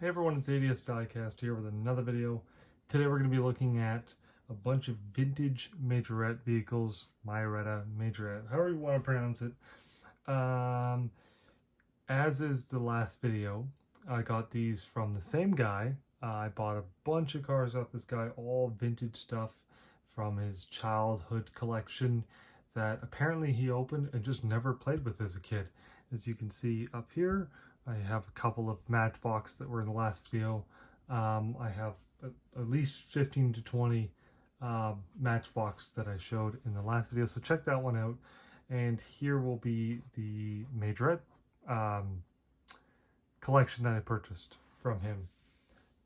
Hey everyone, it's Diecast here with another video. Today we're going to be looking at a bunch of vintage Majorette vehicles, Majorette, however you want to pronounce it. As is the last video, I got these from the same guy. I bought a bunch of cars off this guy, all vintage stuff from his childhood collection that apparently he opened and just never played with as a kid. As you can see up here, I have a couple of Matchbox that were in the last video. I have at least 15 to 20 Matchbox that I showed in the last video, so check that one out. And here will be the Majorette collection that I purchased from him.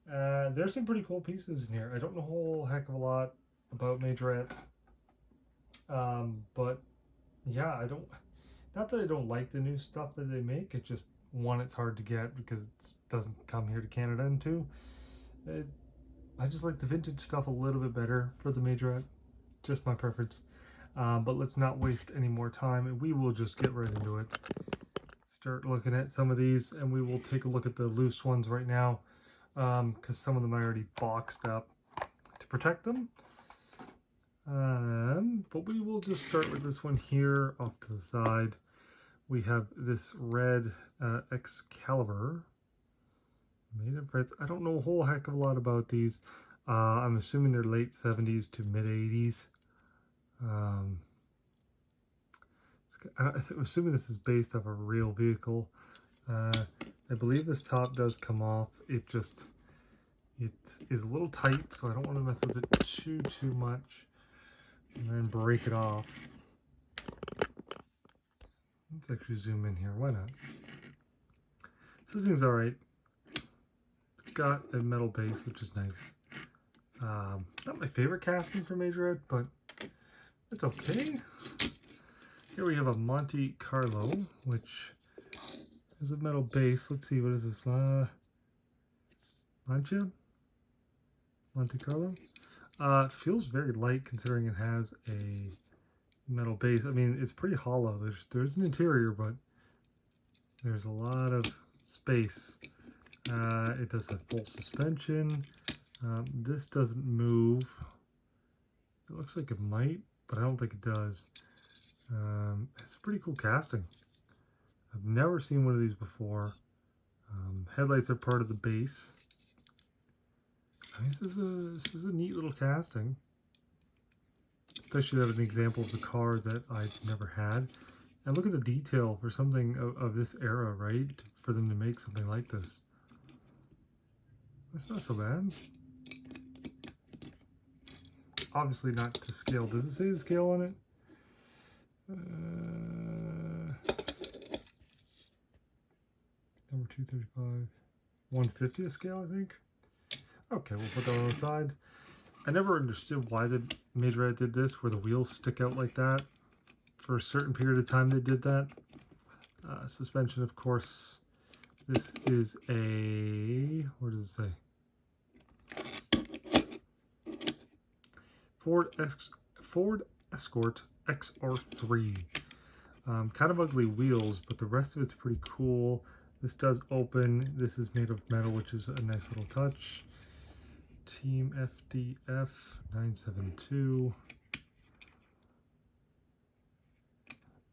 There's some pretty cool pieces in here. I don't know a whole heck of a lot about Majorette, but yeah, not that I don't like the new stuff that they make. It just, one, it's hard to get because it doesn't come here to Canada, and two, I just like the vintage stuff a little bit better for the Majorette. Just my preference. But let's not waste any more time, and we will just get right into it. Start looking at some of these, and we will take a look at the loose ones right now, because some of them I already boxed up to protect them. But we will just start with this one here off to the side. We have this red Excalibur made of reds. I don't know a whole heck of a lot about these. I'm assuming they're late 70s to mid 80s. I'm assuming this is based off a real vehicle. I believe this top does come off. It is a little tight, so I don't want to mess with it too much and then break it off. Let's actually zoom in here. Why not? This thing's alright. It's got a metal base, which is nice. Not my favorite casting for Majorette, but it's okay. Here we have a Monte Carlo, which is a metal base. Let's see, what is this? Monte Carlo? Feels very light considering it has a metal base. I mean, it's pretty hollow. There's an interior, but there's a lot of space. It does have full suspension. This doesn't move. It looks like it might, but I don't think it does. It's a pretty cool casting. I've never seen one of these before. Headlights are part of the base. I mean, this is a neat little casting. Especially that an example of the car that I've never had. And look at the detail for something of this era, right? For them to make something like this. That's not so bad. Obviously not to scale. Does it say the scale on it? Number 235. 150th scale, I think. Okay, we'll put that on the side. I never understood why the Majorette did this, where the wheels stick out like that. For a certain period of time they did that. Suspension, of course. This is a, what does it say? Ford Escort XR3. Kind of ugly wheels, but the rest of it's pretty cool. This does open. This is made of metal, which is a nice little touch. Team FDF 972.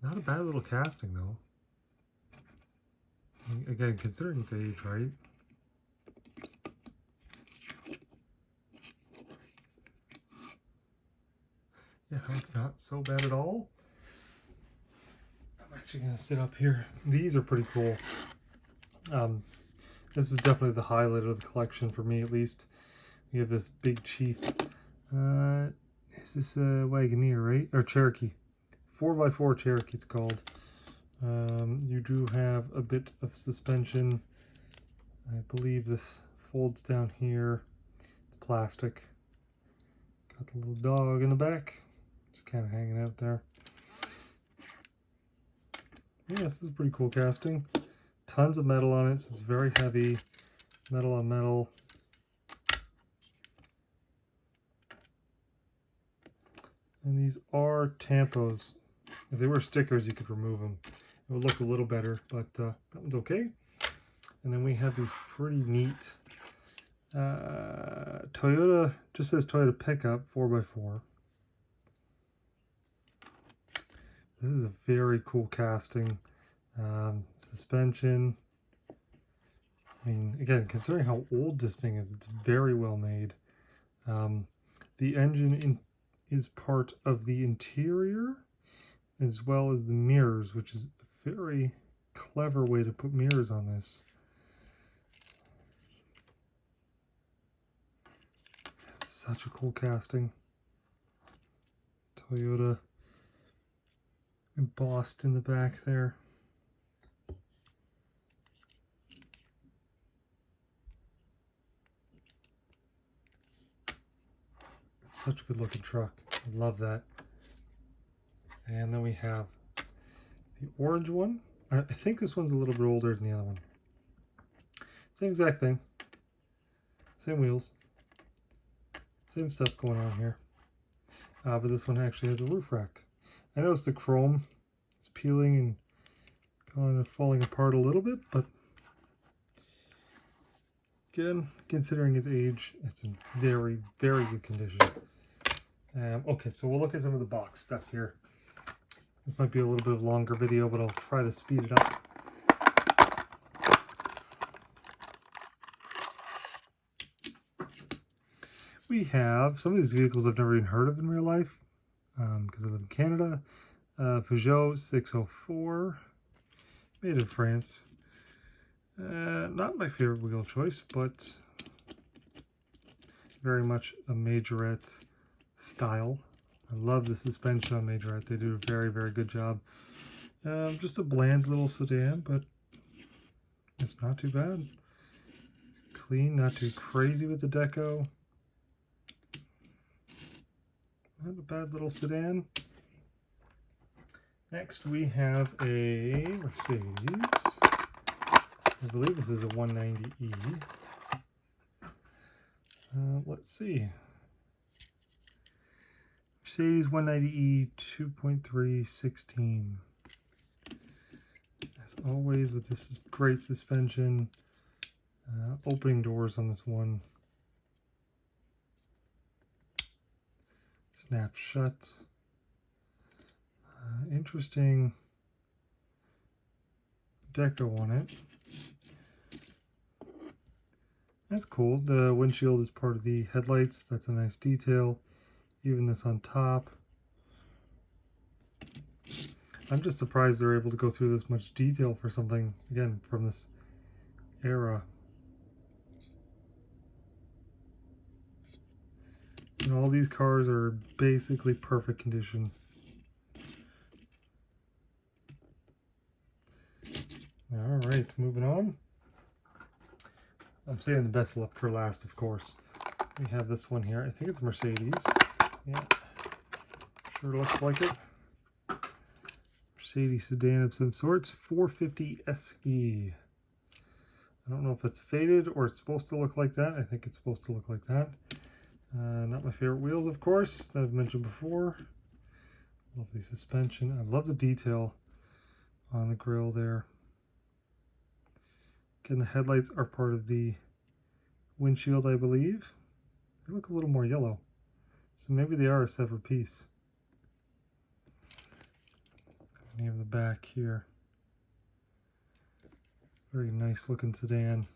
Not a bad little casting though. Again, considering its age, right? Yeah, it's not so bad at all. I'm actually gonna sit up here. These are pretty cool. This is definitely the highlight of the collection for me, at least. We have this Big Chief. Is this a Wagoneer, right? Or Cherokee. 4x4 Cherokee, it's called. You do have a bit of suspension. I believe this folds down here. It's plastic. Got the little dog in the back. Just kind of hanging out there. Yeah, this is a pretty cool casting. Tons of metal on it, so it's very heavy. Metal on metal. And these are tampos. If they were stickers, you could remove them. It would look a little better, but that one's okay. And then we have these pretty neat Toyota, just says Toyota pickup 4x4. This is a very cool casting. Suspension. I mean, again, considering how old this thing is, it's very well made. The engine is part of the interior as well as the mirrors, which is a very clever way to put mirrors on this. It's such a cool casting. Toyota embossed in the back there. It's such a good looking truck. I love that. And then we have the orange one. I think this one's a little bit older than the other one. Same exact thing. Same wheels. Same stuff going on here. But this one actually has a roof rack. I noticed the chrome is peeling and kind of falling apart a little bit, but again, considering its age, it's in very, very good condition. Okay, so we'll look at some of the box stuff here. This might be a little bit of a longer video, but I'll try to speed it up. We have some of these vehicles I've never even heard of in real life because I live in Canada. Peugeot 604, made in France. Not my favorite wheel choice, but very much a Majorette style. I love the suspension on Majorette. They do a very, very good job. Just a bland little sedan, but it's not too bad. Clean, not too crazy with the deco. Not a bad little sedan. Next we have a Mercedes. I believe this is a 190E. Let's see. Mercedes 190E 2.316. As always with this great suspension. Opening doors on this one. Snap shut. Interesting deco on it. That's cool. The windshield is part of the headlights. That's a nice detail. Even this on top. I'm just surprised they're able to go through this much detail for something, again, from this era. And all these cars are basically perfect condition. Alright, moving on. I'm saving the best look for last, of course. We have this one here. I think it's Mercedes. Yeah, sure looks like it. Mercedes sedan of some sorts. 450 SE. I don't know if it's faded or it's supposed to look like that. I think it's supposed to look like that. Not my favorite wheels, of course, that I've mentioned before. Lovely suspension. I love the detail on the grille there. Again, the headlights are part of the windshield, I believe. They look a little more yellow, so maybe they are a separate piece. And you have the back here. Very nice looking sedan.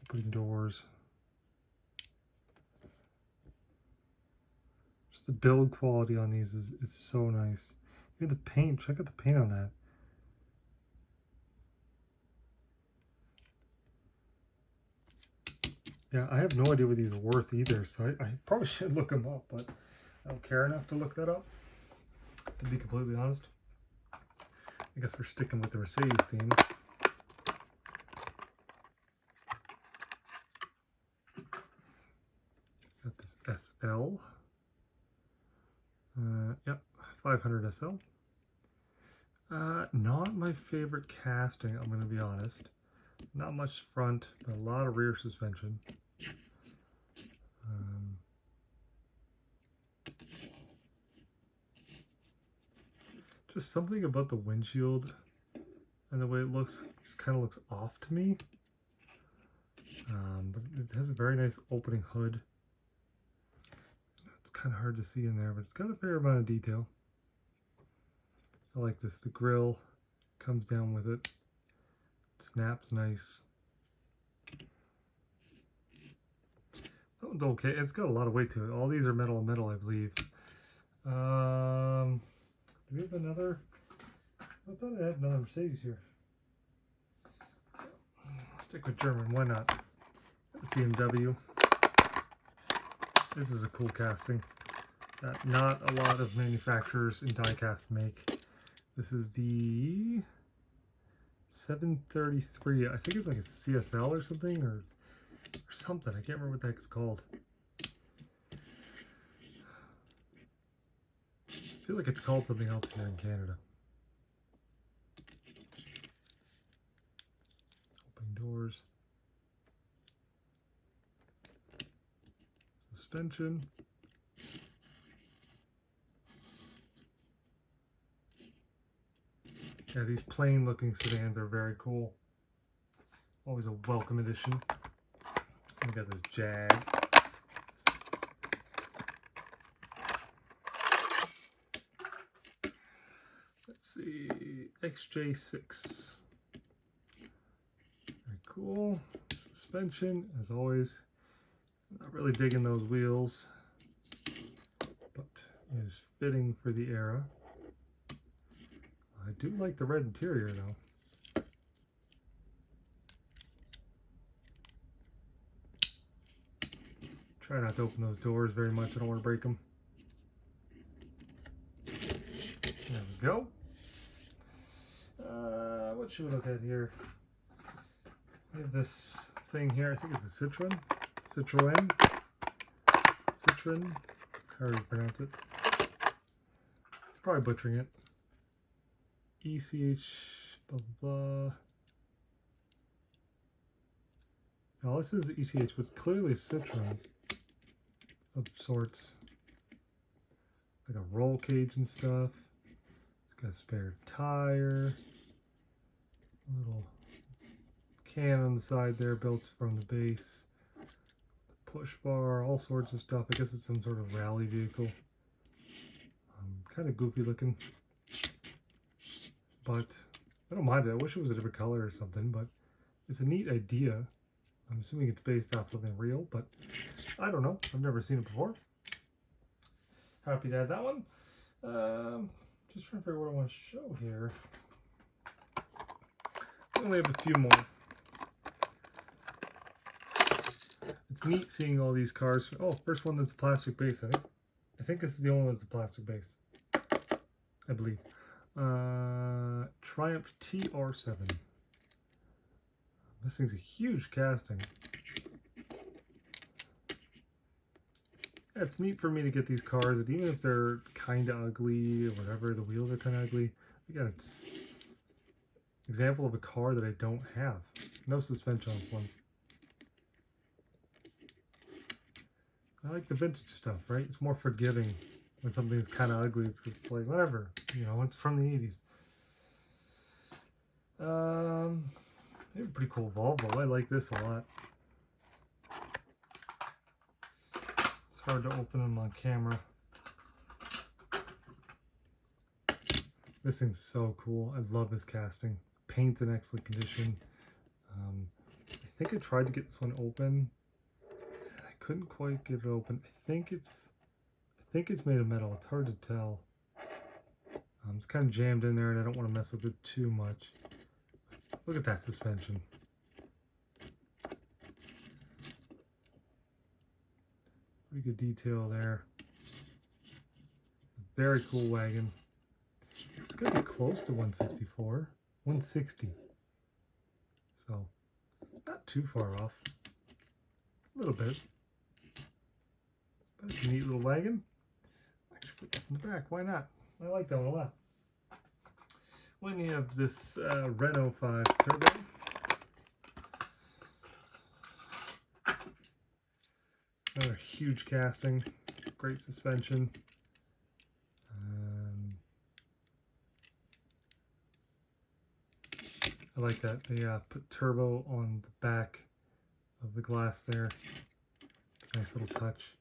Opening doors. Just the build quality on these is so nice. Look at the paint. Check out the paint on that. Yeah, I have no idea what these are worth either, so I probably should look them up, but I don't care enough to look that up, to be completely honest. I guess we're sticking with the Mercedes theme. Got this SL. Yep, 500 SL. Not my favorite casting, I'm going to be honest. Not much front, but a lot of rear suspension. Just something about the windshield and the way it looks just kind of looks off to me. But it has a very nice opening hood. It's kind of hard to see in there, but it's got a fair amount of detail. I like this. The grill comes down with it. It snaps nice. Something's okay. It's got a lot of weight to it. All these are metal on metal, I believe. Do we have another? I thought I had another Mercedes here. I'll stick with German. Why not? BMW. This is a cool casting that not a lot of manufacturers in diecast make. This is the 733. I think it's like a CSL or something, or something. I can't remember what the heck it's called. I feel like it's called something else here in Canada. Opening doors. Suspension. Yeah, these plain looking sedans are very cool. Always a welcome addition. We got this Jag. Let's see, XJ6. Very cool. Suspension, as always. Not really digging those wheels, but is fitting for the era. I do like the red interior though. Try not to open those doors very much. I don't want to break them. There we go. What should we look at here? We have this thing here. I think it's a Citroen. How do you pronounce it? Probably butchering it. ECH blah blah blah. Now this is ECH, but it's clearly a Citroen of sorts. Like a roll cage and stuff. It's got a spare tire. A little can on the side there built from the base. Push bar, all sorts of stuff. I guess it's some sort of rally vehicle. Kind of goofy looking. But I don't mind it. I wish it was a different color or something, but it's a neat idea. I'm assuming it's based off something real, but I don't know. I've never seen it before. Happy to add that one. Just trying to figure out what I want to show here. I only have a few more. It's neat seeing all these cars. Oh, first one that's a plastic base, I think this is the only one that's a plastic base. I believe. Triumph TR7. This thing's a huge casting. Yeah, it's neat for me to get these cars, and even if they're kind of ugly or whatever, the wheels are kind of ugly. Again, it's an example of a car that I don't have. No suspension on this one. I like the vintage stuff, right? It's more forgiving when something's kind of ugly. It's just like, whatever, you know, it's from the 80s. They have a pretty cool Volvo. I like this a lot. It's hard to open them on camera. This thing's so cool. I love this casting. Paint's in excellent condition. I think I tried to get this one open. I couldn't quite get it open. I think it's made of metal. It's hard to tell. It's kind of jammed in there, and I don't want to mess with it too much. Look at that suspension. Pretty good detail there. Very cool wagon. It's going to be close to 164. 160. So, not too far off. A little bit. But it's a neat little wagon. Actually, put this in the back. Why not? I like that one a lot. When you have this Renault 5 Turbo. Another huge casting. Great suspension. I like that. They put turbo on the back of the glass there. Nice little touch.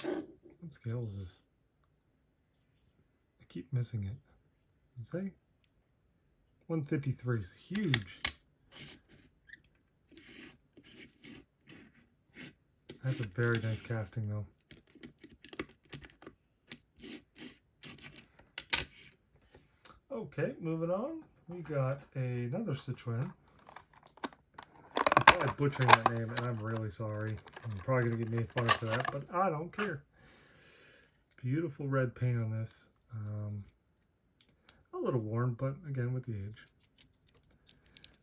What scale is this? I keep missing it. Does it say? 153 is huge. That's a very nice casting though. Okay, moving on. We got another Citroen. I'm probably butchering that name and I'm really sorry. I'm probably going to get made fun of for that, but I don't care. Beautiful red paint on this. A little worn, but again with the age.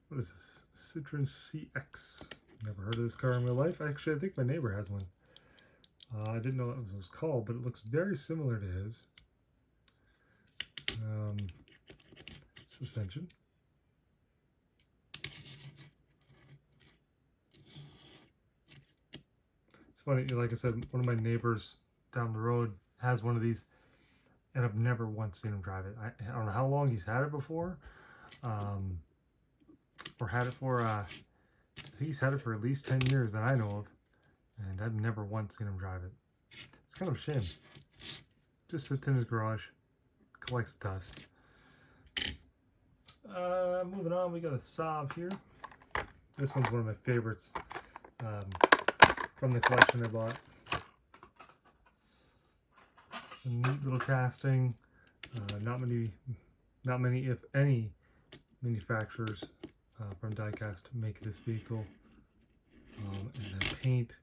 What is this? Citroen CX. Never heard of this car in real life. Actually, I think my neighbor has one. I didn't know what it was called, but it looks very similar to his. Suspension. It's funny, like I said, one of my neighbors down the road has one of these, and I've never once seen him drive it. I don't know how long he's had it before, or had it for, I think he's had it for at least 10 years that I know of, and I've never once seen him drive it. It's kind of a shame. Just sits in his garage, collects dust. Moving on, we got a Saab here. This one's one of my favorites from the collection I bought. A neat little casting. Not many, if any, manufacturers from Diecast make this vehicle. And the paint,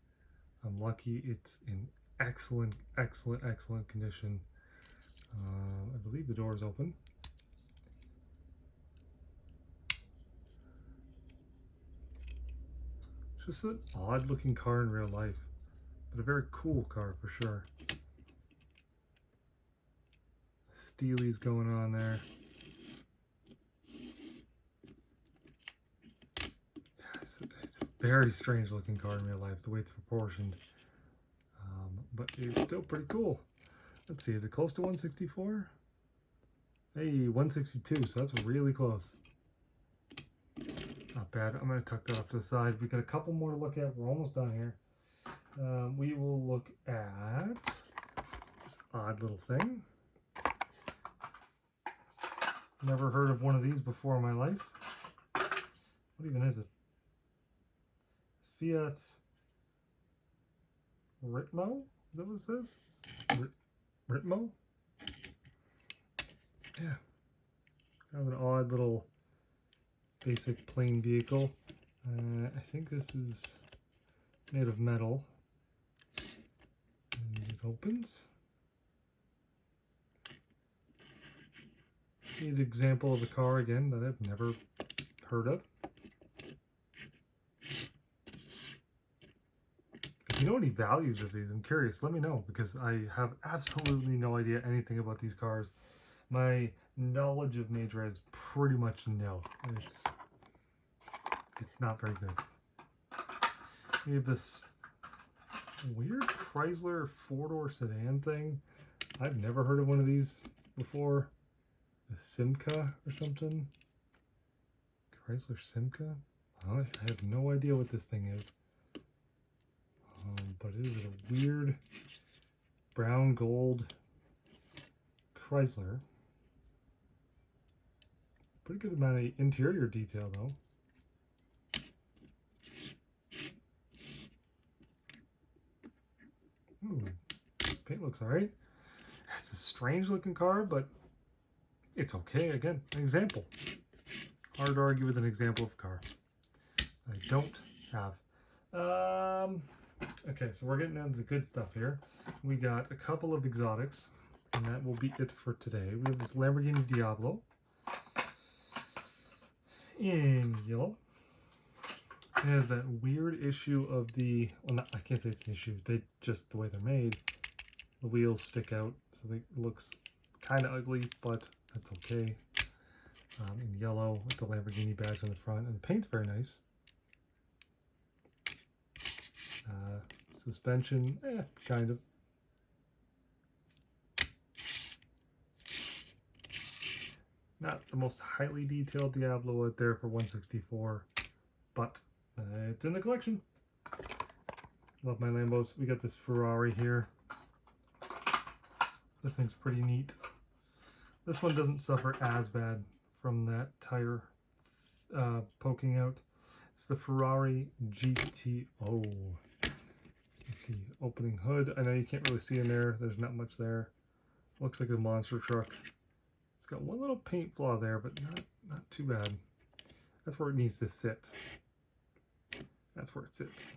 I'm lucky it's in excellent condition. I believe the door is open. It's just an odd looking car in real life, but a very cool car for sure. Steely's going on there. It's a very strange looking car in real life, the way it's proportioned. But it's still pretty cool. Let's see, is it close to 164? Hey, 162, so that's really close. Not bad. I'm going to tuck that off to the side. We got a couple more to look at. We're almost done here. We will look at this odd little thing. Never heard of one of these before in my life. What even is it? Fiat Ritmo? Is that what it says? Ritmo? Yeah. Kind of an odd little basic plain vehicle. I think this is made of metal. And it opens. An example of a car again that I've never heard of. If you know any values of these, I'm curious, let me know, because I have absolutely no idea anything about these cars. My knowledge of Majorette is pretty much nil. It's not very good. We have this weird Chrysler four-door sedan thing. I've never heard of one of these before. A Simca or something. Chrysler Simca? I have no idea what this thing is. But it is a weird brown gold Chrysler. Pretty good amount of interior detail though. Ooh, paint looks alright. It's a strange looking car, but it's okay. Again, an example. Hard to argue with an example of a car I don't have. Okay, so we're getting down to the good stuff here. We got a couple of exotics, and that will be it for today. We have this Lamborghini Diablo in yellow. It has that weird issue of the, well, not, I can't say it's an issue, they just, the way they're made, the wheels stick out, so it looks kind of ugly, but that's okay. In yellow with the Lamborghini badge on the front, and the paint's very nice. Suspension, kind of. Not the most highly detailed Diablo out there for 164, but it's in the collection. Love my Lambos. We got this Ferrari here. This thing's pretty neat. This one doesn't suffer as bad from that tire poking out. It's the Ferrari GTO. The opening hood. I know you can't really see in there. There's not much there. Looks like a monster truck. It's got one little paint flaw there, but not too bad. That's where it needs to sit. That's where it sits.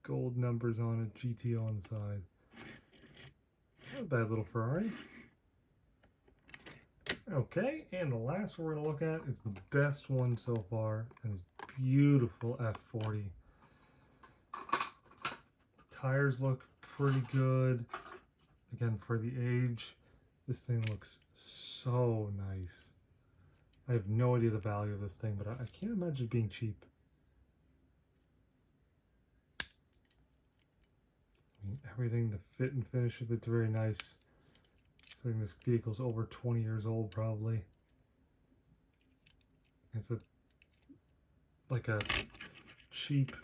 Gold numbers on it, GTO on the side. Not a bad little Ferrari. Okay, and the last one we're going to look at is the best one so far, and it's beautiful F40. Tires look pretty good. Again, for the age, this thing looks so nice. I have no idea the value of this thing, but I can't imagine it being cheap. I mean, everything, the fit and finish of it's very nice. I think this vehicle's over 20 years old probably. It's like a cheap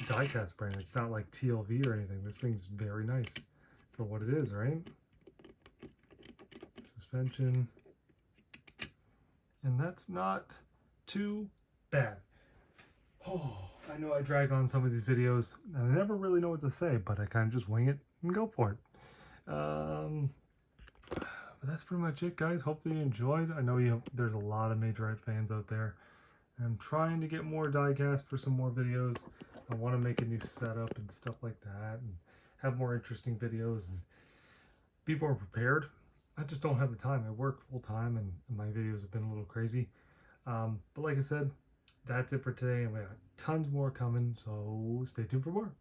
diecast brand. It's not like TLV or anything. This thing's very nice for what it is, right? Suspension. And that's not too bad. Oh, I know I drag on some of these videos and I never really know what to say, but I kind of just wing it and go for it. But that's pretty much it, guys. Hopefully you enjoyed. I know there's a lot of Majorette fans out there. I'm trying to get more diecast for some more videos. I want to make a new setup and stuff like that and have more interesting videos and be more prepared. I just don't have the time. I work full time and my videos have been a little crazy. But like I said, that's it for today, and we got tons more coming, so stay tuned for more.